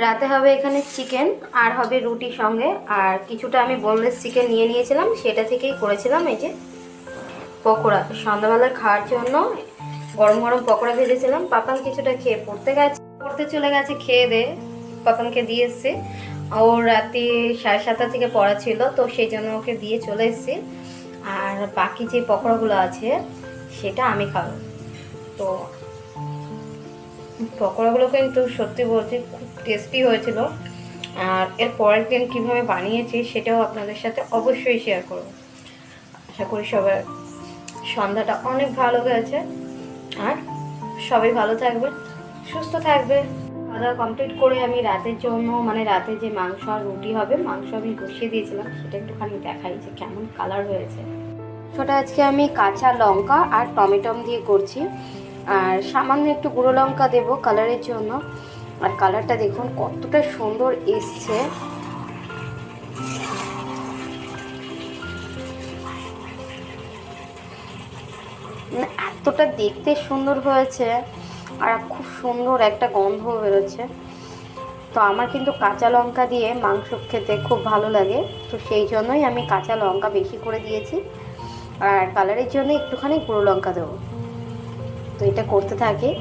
রাতে হবে এখানে চিকেন আর হবে রুটির সঙ্গে, আর কিছুটা আমি বোনলেস চিকেন নিয়ে নিয়েছিলাম, সেটা থেকেই করেছিলাম এই যে পকোড়া। সন্ধ্যাবেলায় খাওয়ার জন্য গরম গরম পকোড়া ভেজেছিলাম। পাপান কিছুটা খেয়ে পড়তে চলে গেছে, খেয়ে দে পাপানকে দিয়ে এসছে। ওর রাতে 7:30 থেকে পড়া ছিল, তো সেই জন্য ওকে দিয়ে চলে এসছি। আর বাকি যে পকোড়াগুলো আছে সেটা আমি খাবো। তো পকোড়াগুলো কিন্তু সত্যি বলছি খুব টেস্টি হয়েছিল। আর এর পরের দিন কীভাবে বানিয়েছি সেটাও আপনাদের সাথে অবশ্যই শেয়ার করব। আশা করি সবার সন্ধ্যাটা অনেক ভালো গেছে, আর সবাই ভালো থাকবে, সুস্থ থাকবে। খাওয়া দাওয়া কমপ্লিট করে আমি রাতের জন্য, মানে রাতে যে মাংস আর রুটি হবে, মাংস আমি বসিয়ে দিয়েছিলাম, সেটা একটুখানি দেখাই যে কেমন কালার হয়েছে। সেটা আজকে আমি কাঁচা লঙ্কা আর টমেটম দিয়ে করছি, আর সামান্য একটু গুঁড়ো লঙ্কা দেবো কালারের জন্য। আর কালারটা দেখুন কতটা সুন্দর এসছে। এতটা দেখতে সুন্দর হয়েছে, আর খুব সুন্দর একটা গন্ধ বেরোচ্ছে। তো আমার কিন্তু কাঁচা লঙ্কা দিয়ে মাংস খেতে খুব ভালো লাগে, তো সেই জন্যই আমি কাঁচা লঙ্কা বেশি করে দিয়েছি, আর কালারের জন্য একটুখানি গুঁড়ো লঙ্কা দেবো। তো এটা করতে থাকি।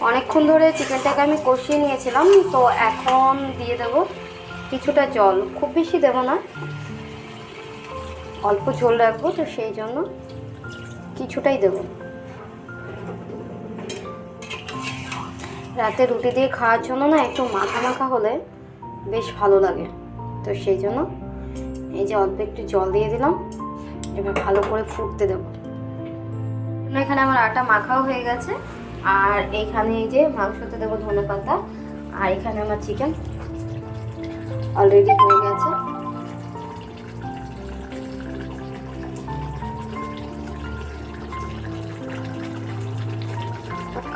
অনেকক্ষণ ধরে চিকেনটাকে আমি কষিয়ে নিয়েছিলাম, তো এখন দিয়ে দেবো কিছুটা জল, খুব বেশি দেবো না, অল্প ঝোল রাখবো, তো সেই জন্য কিছুটাই দেবো। রাতে রুটি দিয়ে খাওয়ার জন্য না একটু মাখা মাখা হলে বেশ ভালো লাগে, তো সেই জন্য এই যে অল্প একটু জল দিয়ে দিলাম। এবার ভালো করে ফুটতে দেবো। এখানে আমার আটা মাখাও হয়ে গেছে, আর এইখানে এই যে মাংসতে দেবো ধনেপাতা, আর এখানে আমার চিকেন অলরেডি হয়ে গেছে।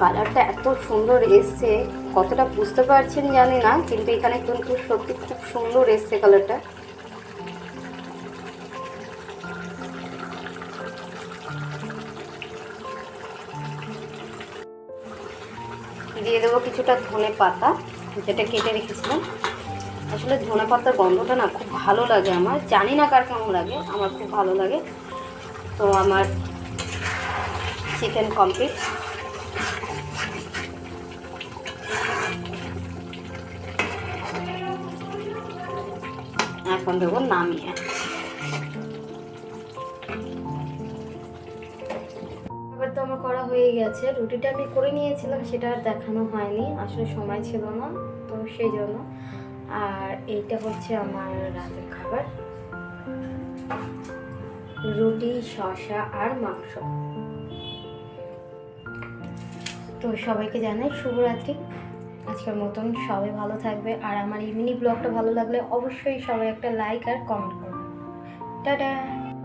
কালারটা এত সুন্দর এসছে, কতটা বুঝতে পারছেন জানি না, কিন্তু এখানে কিন্তু সত্যি খুব সুন্দর এসছে কালারটা। দিয়ে দেবো কিছুটা ধনে পাতা, যেটা কেটে রেখেছিলাম। আসলে ধনে পাতার গন্ধটা না খুব ভালো লাগে আমার, জানি না কার কেমন লাগে, আমার খুব ভালো লাগে। তো আমার চিকেন কমপ্লিট। এখন দেবো নামিয়ে। এবার তো আমার করা হয়ে গেছে। রুটিটা আমি করে নিয়েছিলাম, সেটা আর দেখানো হয়নি, আসলে সময় ছিল না, তো সেই জন্য। আর এইটা হচ্ছে আমার রাতের খাবার, রুটি, শসা আর মাংস। তো সবাইকে জানাই শুভরাত্রি। আজকের মতন সবাই ভালো থাকবে, আর আমার এই মিনি ব্লগটা ভালো লাগলে অবশ্যই সবাই একটা লাইক আর কমেন্ট করবে। টাটা।